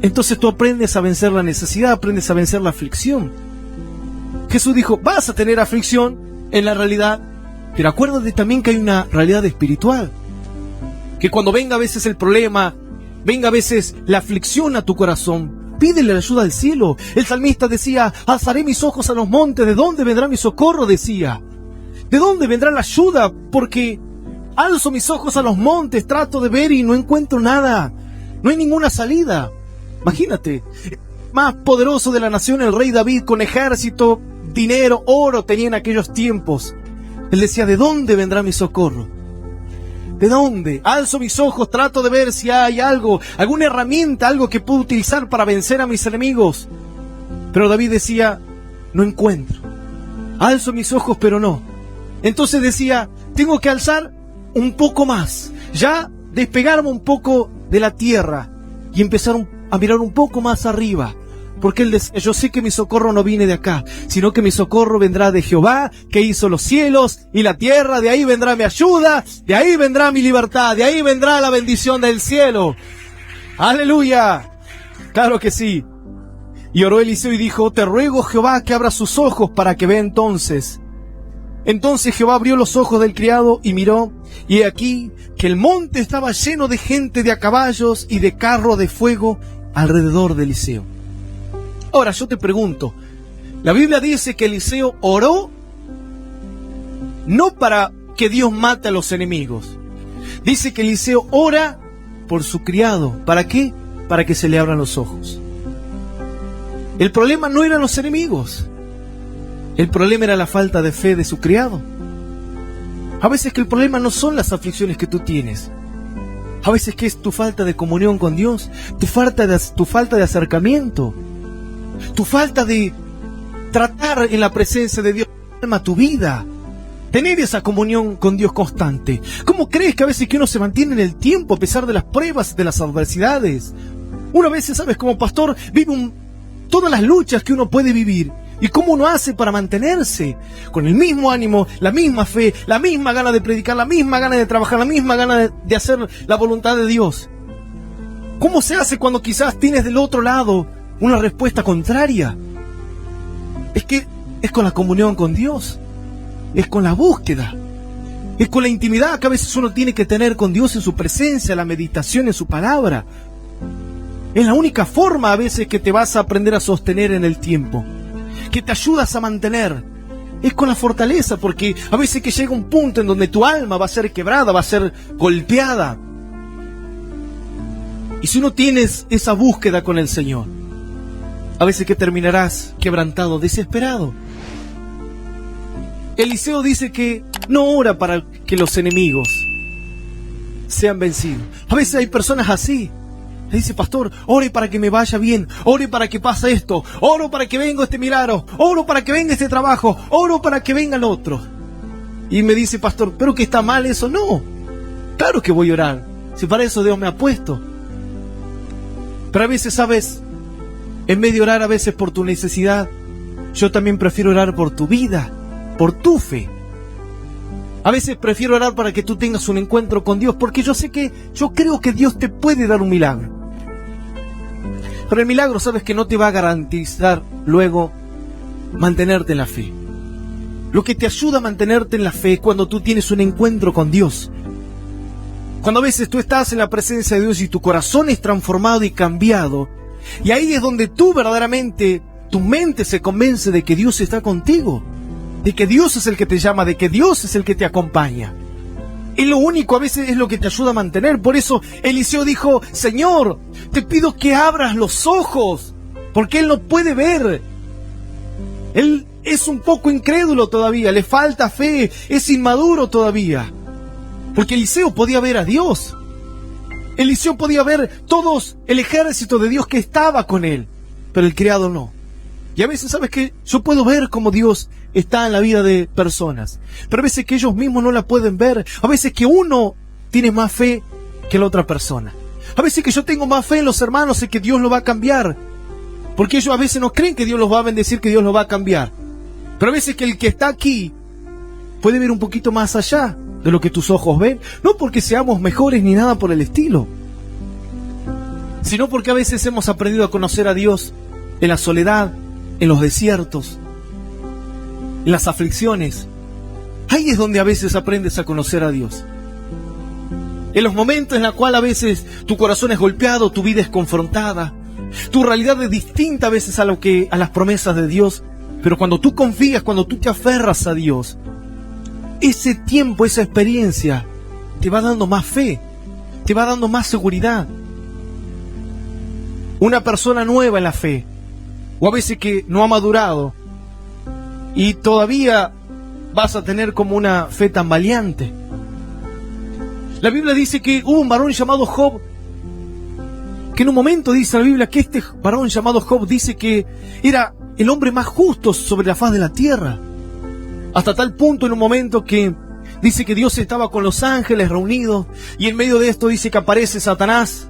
entonces tú aprendes a vencer la necesidad, aprendes a vencer la aflicción. Jesús dijo, vas a tener aflicción en la realidad, pero acuérdate también que hay una realidad espiritual. Que cuando venga a veces el problema, venga a veces la aflicción a tu corazón, pídele la ayuda del cielo. El salmista decía, alzaré mis ojos a los montes, ¿de dónde vendrá mi socorro? Decía, ¿de dónde vendrá la ayuda? Porque alzo mis ojos a los montes, trato de ver y no encuentro nada, no hay ninguna salida. Imagínate, más poderoso de la nación, el rey David, con ejército, dinero, oro tenía en aquellos tiempos. Él decía, ¿de dónde vendrá mi socorro? ¿De dónde? Alzo mis ojos, trato de ver si hay algo, alguna herramienta, algo que puedo utilizar para vencer a mis enemigos. Pero David decía, no encuentro. Alzo mis ojos, pero no. Entonces decía, tengo que alzar un poco más, ya despegarme un poco de la tierra y empezar a mirar un poco más arriba. Porque él decía, yo sé que mi socorro no viene de acá, sino que mi socorro vendrá de Jehová, que hizo los cielos y la tierra. De ahí vendrá mi ayuda, de ahí vendrá mi libertad, de ahí vendrá la bendición del cielo. ¡Aleluya! Claro que sí. Y oró Eliseo y dijo, te ruego, Jehová, que abra sus ojos para que vea entonces. Entonces Jehová abrió los ojos del criado y miró, y he aquí que el monte estaba lleno de gente, de a caballos y de carros de fuego alrededor de Eliseo. Ahora yo te pregunto, la Biblia dice que Eliseo oró no para que Dios mate a los enemigos. Dice que Eliseo ora por su criado. ¿Para qué? Para que se le abran los ojos. El problema no eran los enemigos. El problema era la falta de fe de su criado. A veces que el problema no son las aflicciones que tú tienes. A veces que es tu falta de comunión con Dios, tu falta de acercamiento. Tu falta de tratar en la presencia de Dios tu vida, tener esa comunión con Dios constante. ¿Cómo crees que a veces que uno se mantiene en el tiempo a pesar de las pruebas, de las adversidades? Uno a veces, sabes, como pastor, vive todas las luchas que uno puede vivir. ¿Y cómo uno hace para mantenerse? Con el mismo ánimo, la misma fe, la misma gana de predicar, la misma gana de trabajar, la misma gana de hacer la voluntad de Dios. ¿Cómo se hace cuando quizás tienes del otro lado una respuesta contraria? Es con la comunión con Dios, es con la búsqueda, es con la intimidad que a veces uno tiene que tener con Dios en su presencia, la meditación en su palabra. Es la única forma a veces que te vas a aprender a sostener en el tiempo, que te ayudas a mantener. Es con la fortaleza, porque a veces que llega un punto en donde tu alma va a ser quebrada, va a ser golpeada. Y si no tienes esa búsqueda con el Señor, a veces que terminarás quebrantado, desesperado. Eliseo dice que no ora para que los enemigos sean vencidos. A veces hay personas así. Le dice, pastor, ore para que me vaya bien, ore para que pase esto, oro para que venga este milagro, oro para que venga este trabajo, oro para que venga el otro. Y me dice, pastor, ¿pero que está mal eso? No, claro que voy a orar, si para eso Dios me ha puesto. Pero a veces, ¿sabes? En vez de orar a veces por tu necesidad, yo también prefiero orar por tu vida, por tu fe. A veces prefiero orar para que tú tengas un encuentro con Dios, porque yo creo que Dios te puede dar un milagro. Pero el milagro, sabes que no te va a garantizar luego mantenerte en la fe. Lo que te ayuda a mantenerte en la fe es cuando tú tienes un encuentro con Dios. Cuando a veces tú estás en la presencia de Dios y tu corazón es transformado y cambiado, y ahí es donde tú verdaderamente, tu mente se convence de que Dios está contigo, de que Dios es el que te llama, de que Dios es el que te acompaña. Es lo único, a veces es lo que te ayuda a mantener. Por eso Eliseo dijo: Señor, te pido que abras los ojos, porque él no puede ver. Él es un poco incrédulo todavía, le falta fe, es inmaduro todavía. Porque Eliseo podía ver a Dios. Eliseo podía ver todos el ejército de Dios que estaba con él, pero el criado no. Y a veces, ¿sabes qué? Yo puedo ver cómo Dios está en la vida de personas, pero a veces que ellos mismos no la pueden ver. A veces que uno tiene más fe que la otra persona. A veces que yo tengo más fe en los hermanos y que Dios lo va a cambiar, porque ellos a veces no creen que Dios los va a bendecir, que Dios los va a cambiar. Pero a veces que el que está aquí puede ver un poquito más allá de lo que tus ojos ven, no porque seamos mejores ni nada por el estilo, sino porque a veces hemos aprendido a conocer a Dios en la soledad, en los desiertos, en las aflicciones. Ahí es donde a veces aprendes a conocer a Dios. En los momentos en los cuales a veces tu corazón es golpeado, tu vida es confrontada, tu realidad es distinta a veces a las promesas de Dios, pero cuando tú confías, cuando tú te aferras a Dios, ese tiempo, esa experiencia te va dando más fe, te va dando más seguridad. Una persona nueva en la fe, o a veces que no ha madurado y todavía vas a tener como una fe tambaleante. La Biblia dice que hubo un varón llamado Job, que en un momento dice la Biblia que este varón llamado Job dice que era el hombre más justo sobre la faz de la tierra. Hasta tal punto en un momento que dice que Dios estaba con los ángeles reunidos y en medio de esto dice que aparece Satanás.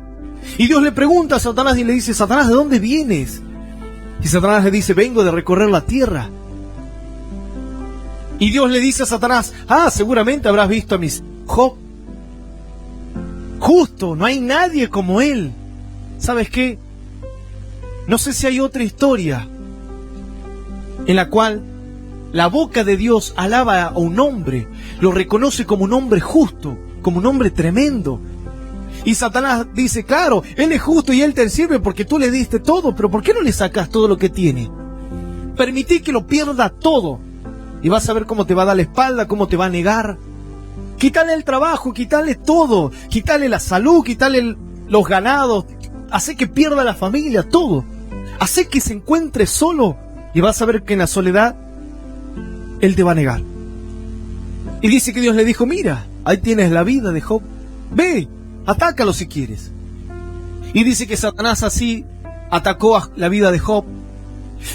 Y Dios le pregunta a Satanás y le dice: Satanás, ¿de dónde vienes? Y Satanás le dice: vengo de recorrer la tierra. Y Dios le dice a Satanás: seguramente habrás visto a mi Job. Justo, no hay nadie como él. ¿Sabes qué? No sé si hay otra historia en la cual la boca de Dios alaba a un hombre, lo reconoce como un hombre justo, como un hombre tremendo. Y Satanás dice: claro, él es justo y él te sirve porque tú le diste todo, pero ¿por qué no le sacas todo lo que tiene? Permití que lo pierda todo y vas a ver cómo te va a dar la espalda, cómo te va a negar. Quítale el trabajo, quítale todo, quítale la salud, quítale los ganados, hace que pierda la familia, todo. Hace que se encuentre solo y vas a ver que en la soledad él te va a negar. Y dice que Dios le dijo: mira, ahí tienes la vida de Job, ve, atácalo si quieres. Y dice que Satanás así atacó a la vida de Job.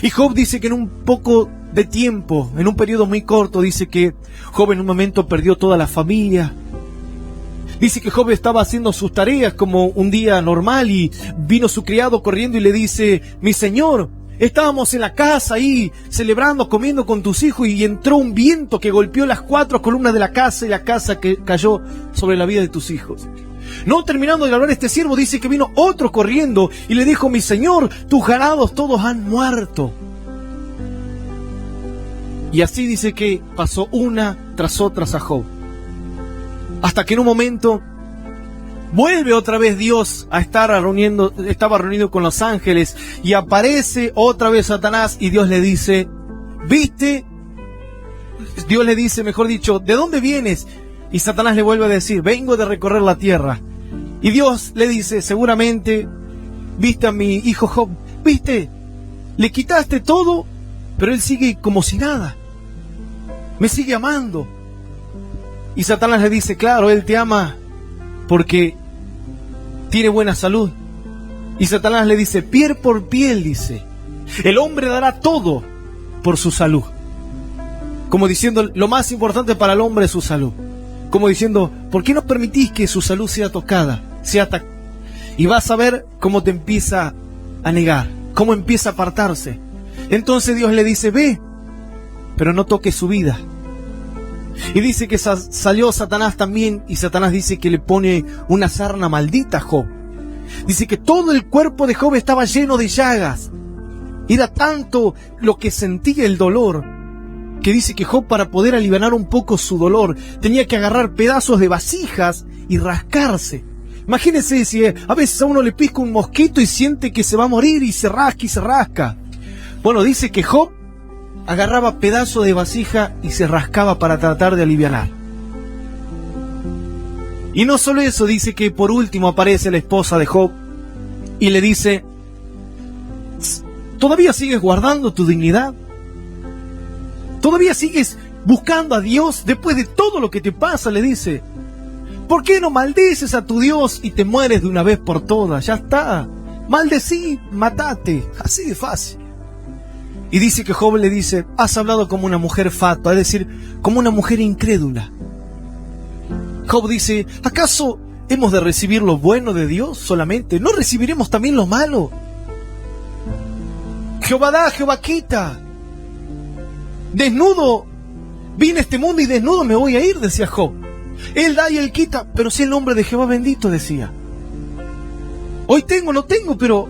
Y Job dice que en un poco de tiempo, en un periodo muy corto, dice que Job en un momento perdió toda la familia. Dice que Job estaba haciendo sus tareas como un día normal y vino su criado corriendo y le dice: mi señor, estábamos en la casa ahí celebrando, comiendo con tus hijos y entró un viento que golpeó las 4 columnas de la casa y la casa que cayó sobre la vida de tus hijos. No terminando de hablar este siervo, dice que vino otro corriendo y le dijo: mi señor, tus ganados todos han muerto. Y así dice que pasó una tras otra a Job, hasta que en un momento vuelve otra vez Dios a estar estaba reunido con los ángeles y aparece otra vez Satanás y Dios le dice: ¿viste? Dios le dice, mejor dicho, ¿de dónde vienes? Y Satanás le vuelve a decir: vengo de recorrer la tierra. Y Dios le dice: seguramente viste a mi hijo Job, ¿viste? Le quitaste todo, pero él sigue como si nada. Me sigue amando. Y Satanás le dice: claro, él te ama porque tiene buena salud. Y Satanás le dice: piel por piel, dice, el hombre dará todo por su salud. Como diciendo, lo más importante para el hombre es su salud. Como diciendo, ¿por qué no permitís que su salud sea tocada? Y vas a ver cómo te empieza a negar, cómo empieza a apartarse. Entonces Dios le dice: ve, pero no toques su vida. Y dice que salió Satanás también, y Satanás dice que le pone una sarna maldita a Job. Dice que todo el cuerpo de Job estaba lleno de llagas. Era tanto lo que sentía el dolor, que dice que Job, para poder aliviar un poco su dolor, tenía que agarrar pedazos de vasijas y rascarse. Imagínense si a veces a uno le pica un mosquito y siente que se va a morir y se rasca y se rasca. Bueno, dice que Job agarraba pedazos de vasija y se rascaba para tratar de aliviar. Y no solo eso, dice que por último aparece la esposa de Job y le dice: ¿todavía sigues guardando tu dignidad? ¿Todavía sigues buscando a Dios después de todo lo que te pasa? Le dice: ¿por qué no maldices a tu Dios y te mueres de una vez por todas? Ya está, maldecí, matate, así de fácil. Y dice que Job le dice: has hablado como una mujer fatua, es decir, como una mujer incrédula. Job dice: ¿acaso hemos de recibir lo bueno de Dios solamente? ¿No recibiremos también lo malo? Jehová da, Jehová quita. Desnudo vine a este mundo y desnudo me voy a ir, decía Job. Él da y él quita, pero si el nombre de Jehová bendito, decía. Hoy tengo, no tengo, pero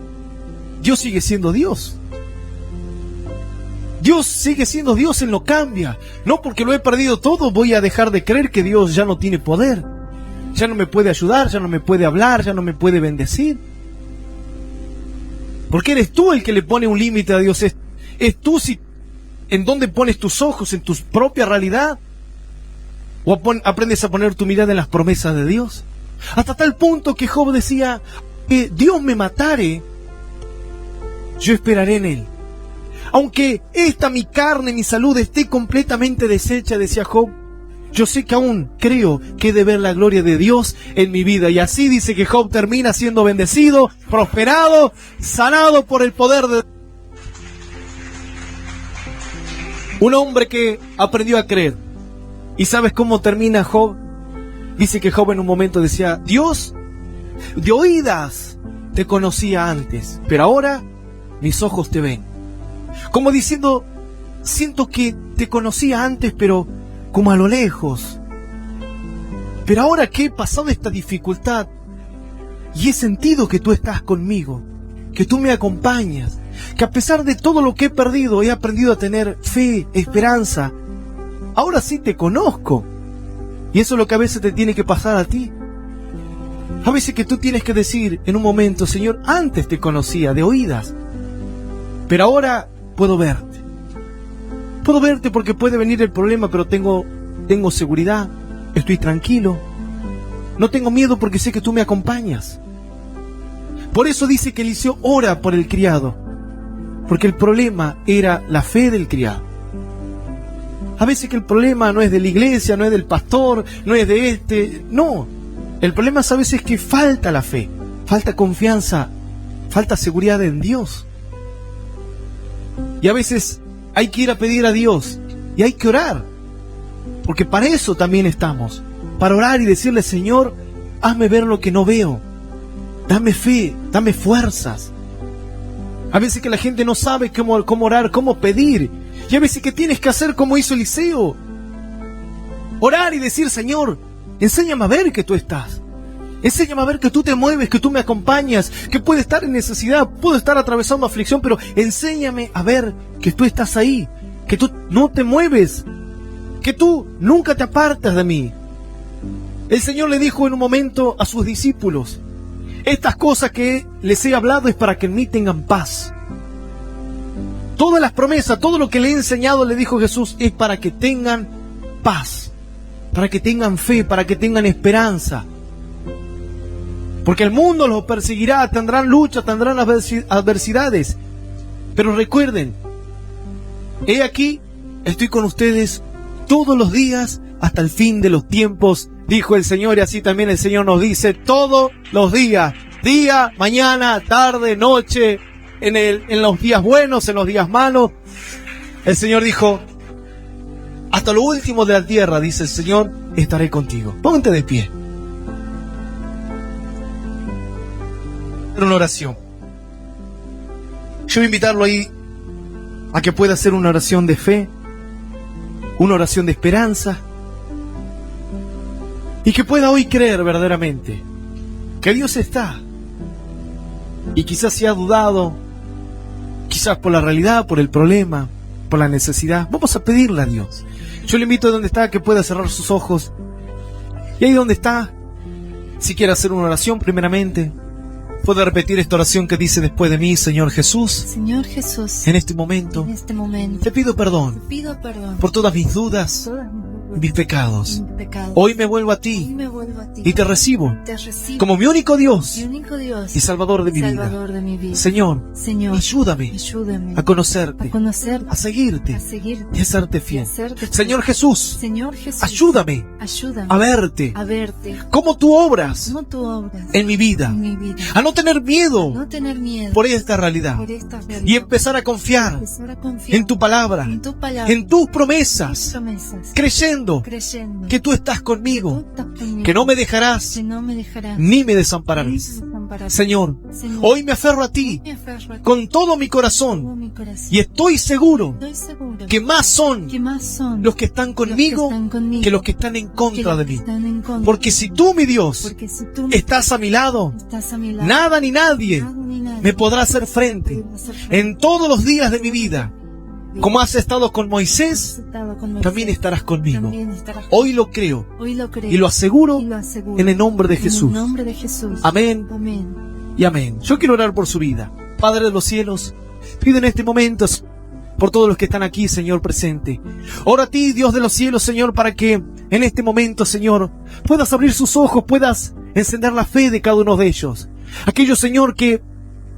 Dios sigue siendo Dios. Dios sigue siendo Dios, Él no cambia. No porque lo he perdido todo voy a dejar de creer que Dios ya no tiene poder. Ya no me puede ayudar, ya no me puede hablar, ya no me puede bendecir. Porque eres tú el que le pone un límite a Dios. Es tú si en dónde pones tus ojos, en tu propia realidad. O aprendes a poner tu mirada en las promesas de Dios. Hasta tal punto que Job decía: Dios me matare, yo esperaré en Él. Aunque esta mi carne, mi salud esté completamente deshecha, decía Job, yo sé que aún creo que he de ver la gloria de Dios en mi vida. Y así dice que Job termina siendo bendecido, prosperado, sanado por el poder de un hombre que aprendió a creer. ¿Y sabes cómo termina Job? Dice que Job en un momento decía: Dios, de oídas te conocía antes, pero ahora mis ojos te ven. Como diciendo: siento que te conocía antes, pero como a lo lejos. Pero ahora que he pasado esta dificultad y he sentido que tú estás conmigo, que tú me acompañas, que a pesar de todo lo que he perdido, he aprendido a tener fe, esperanza. Ahora sí te conozco. Y eso es lo que a veces te tiene que pasar a ti. A veces que tú tienes que decir en un momento: Señor, antes te conocía de oídas, pero ahora puedo verte. Puedo verte porque puede venir el problema, pero tengo seguridad, estoy tranquilo. No tengo miedo porque sé que tú me acompañas. Por eso dice que Eliseo ora por el criado, porque el problema era la fe del criado. A veces que el problema no es de la iglesia, no es del pastor, no es de no. El problema es a veces que falta la fe, falta confianza, falta seguridad en Dios. Y a veces hay que ir a pedir a Dios y hay que orar, porque para eso también estamos, para orar y decirle: Señor, hazme ver lo que no veo, dame fe, dame fuerzas. A veces que la gente no sabe cómo orar, cómo pedir, y a veces que tienes que hacer como hizo Eliseo, orar y decir: Señor, enséñame a ver que tú estás. Enséñame a ver que tú te mueves, que tú me acompañas, que puedo estar en necesidad, puedo estar atravesando aflicción, pero enséñame a ver que tú estás ahí, que tú no te mueves, que tú nunca te apartas de mí. El Señor le dijo en un momento a sus discípulos: estas cosas que les he hablado es para que en mí tengan paz. Todas las promesas, todo lo que le he enseñado, le dijo Jesús, es para que tengan paz, para que tengan fe, para que tengan esperanza. Porque el mundo los perseguirá, tendrán lucha, tendrán adversidades. Pero recuerden, he aquí, estoy con ustedes todos los días hasta el fin de los tiempos, dijo el Señor. Y así también el Señor nos dice todos los días, día, mañana, tarde, noche, en los días buenos, en los días malos. El Señor dijo: hasta lo último de la tierra, dice el Señor, estaré contigo. Pónganse de pie. Una oración. Yo voy a invitarlo ahí a que pueda hacer una oración de fe, una oración de esperanza, y que pueda hoy creer verdaderamente que Dios está. Y quizás se ha dudado, quizás por la realidad, por el problema, por la necesidad. Vamos a pedirle a Dios. Yo le invito a donde está que pueda cerrar sus ojos, y ahí donde está, si quiere hacer una oración primeramente, puede repetir esta oración que dice después de mí: Señor Jesús, Señor Jesús, en este momento te pido te pido perdón perdón por todas mis dudas, mis pecados. mis pecados. Hoy me vuelvo a Hoy ti me vuelvo a ti. y te recibo Te recibo como mi único Dios mi único Dios y Salvador de mi vida. Salvador de mi vida. Señor, Señor, ayúdame ayúdame a conocerte, a conocerte, a seguirte a seguirte y a serte y a fiel. serte fiel. Señor Jesús, Señor Jesús, ayúdame ayúdame a verte a verte como tú obras como tú obras en mi vida, en mi vida. a no tener miedo No tener miedo por esta realidad por esta realidad. y empezar a confiar Empezar a confiar en tu palabra, en tu palabra, en tus tus promesas, promesas, creyendo creyendo que tú estás tú conmigo, estás conmigo, que no me dejarás que no me dejarás ni me ni desampararás. me desampararás. Señor, Señor, hoy me aferro a ti me aferro a ti con todo mi con corazón mi corazón. y estoy seguro Estoy seguro que más son que más son los que están conmigo que los que están en que contra los de que mí. están en contra. Porque si tú, mi Dios, Porque si tú estás a mi lado, estás a mi lado, nada ni nadie nada ni nadie me podrá hacer frente podrá hacer frente. en todos los días de mi vida. Como has estado con Moisés, Has estado con Moisés, también estarás conmigo. también estarás Hoy lo creo Hoy lo creo y lo aseguro y lo aseguro en el nombre de en Jesús. el nombre de Jesús. Amén Amén. y amén. Yo quiero orar por su vida. Padre de los cielos, pido en este momento por todos los que están aquí, Señor, presente. Ora a ti, Dios de los cielos, Señor, para que en este momento, Señor, puedas abrir sus ojos, puedas encender la fe de cada uno de ellos. Aquellos, Señor, que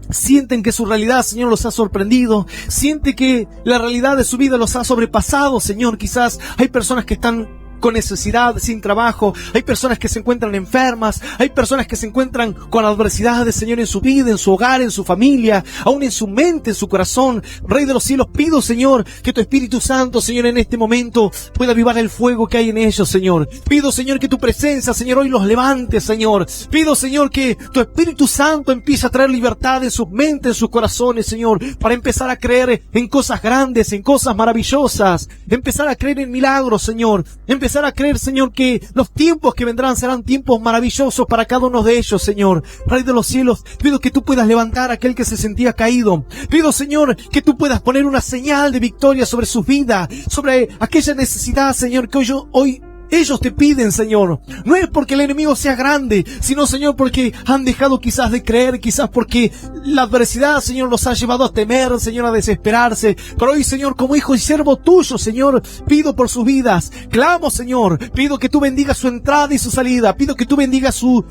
sienten que su realidad, Señor, los ha sorprendido, siente que la realidad de su vida los ha sobrepasado, Señor. Quizás hay personas que están con necesidad, sin trabajo, hay personas que se encuentran enfermas, hay personas que se encuentran con adversidades, Señor, en su vida, en su hogar, en su familia, aún en su mente, en su corazón. Rey de los cielos, pido, Señor, que tu Espíritu Santo, Señor, en este momento pueda avivar el fuego que hay en ellos, Señor. Pido, Señor, que tu presencia, Señor, hoy los levante, Señor. Pido, Señor, que tu Espíritu Santo empiece a traer libertad en sus mentes, en sus corazones, Señor, para empezar a creer en cosas grandes, en cosas maravillosas, empezar a creer en milagros, Señor, empezar a creer, Señor, que los tiempos que vendrán serán tiempos maravillosos para cada uno de ellos, Señor. Rey de los cielos, pido que tú puedas levantar a aquel que se sentía caído. Pido, Señor, que tú puedas poner una señal de victoria sobre sus vidas, sobre aquella necesidad, Señor, que hoy ellos te piden, Señor. No es porque el enemigo sea grande, sino, Señor, porque han dejado quizás de creer, quizás porque la adversidad, Señor, los ha llevado a temer, Señor, a desesperarse. Pero hoy, Señor, como hijo y siervo tuyo, Señor, pido por sus vidas. Clamo, Señor, pido que tú bendigas su entrada y su salida. Pido que tú bendigas su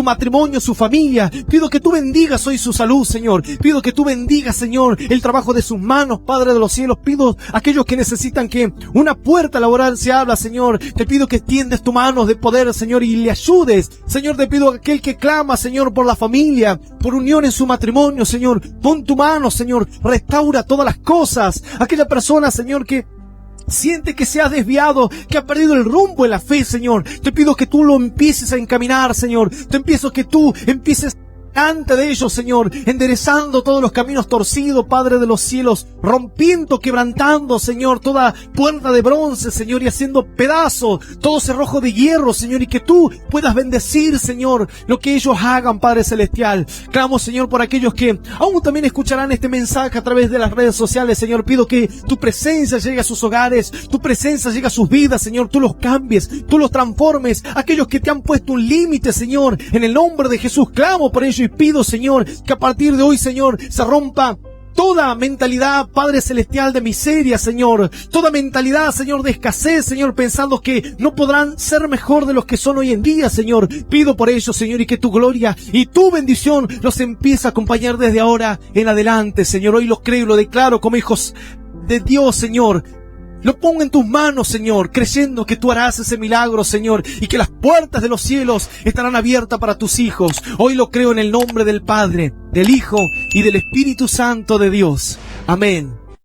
matrimonio, su familia. Pido que tú bendigas hoy su salud, Señor. Pido que tú bendigas, Señor, el trabajo de sus manos, Padre de los cielos. Pido a aquellos que necesitan que una puerta laboral se abra, Señor. Te pido que extiendes tu mano de poder, Señor, y le ayudes. Señor, te pido a aquel que clama, Señor, por la familia, por unión en su matrimonio, Señor. Pon tu mano, Señor. Restaura todas las cosas. Aquella persona, Señor, que siente que se ha desviado, que ha perdido el rumbo en la fe, Señor. Te pido que tú lo empieces a encaminar, Señor. Te pido que tú empieces delante de ellos, Señor, enderezando todos los caminos torcidos, Padre de los cielos, rompiendo, quebrantando, Señor, toda puerta de bronce, Señor, y haciendo pedazos todo cerrojo de hierro, Señor, y que tú puedas bendecir, Señor, lo que ellos hagan, Padre celestial. Clamo, Señor, por aquellos que aún también escucharán este mensaje a través de las redes sociales, Señor. Pido que tu presencia llegue a sus hogares, tu presencia llegue a sus vidas, Señor. Tú los cambies, tú los transformes. Aquellos que te han puesto un límite, Señor, en el nombre de Jesús, clamo por ellos y pido, Señor, que a partir de hoy, Señor, se rompa toda mentalidad, Padre celestial, de miseria, Señor. Toda mentalidad, Señor, de escasez, Señor, pensando que no podrán ser mejor de los que son hoy en día, Señor. Pido por ellos, Señor, y que tu gloria y tu bendición los empiece a acompañar desde ahora en adelante, Señor. Hoy los creo y lo declaro como hijos de Dios, Señor. Lo pongo en tus manos, Señor, creyendo que tú harás ese milagro, Señor, y que las puertas de los cielos estarán abiertas para tus hijos. Hoy lo creo en el nombre del Padre, del Hijo y del Espíritu Santo de Dios. Amén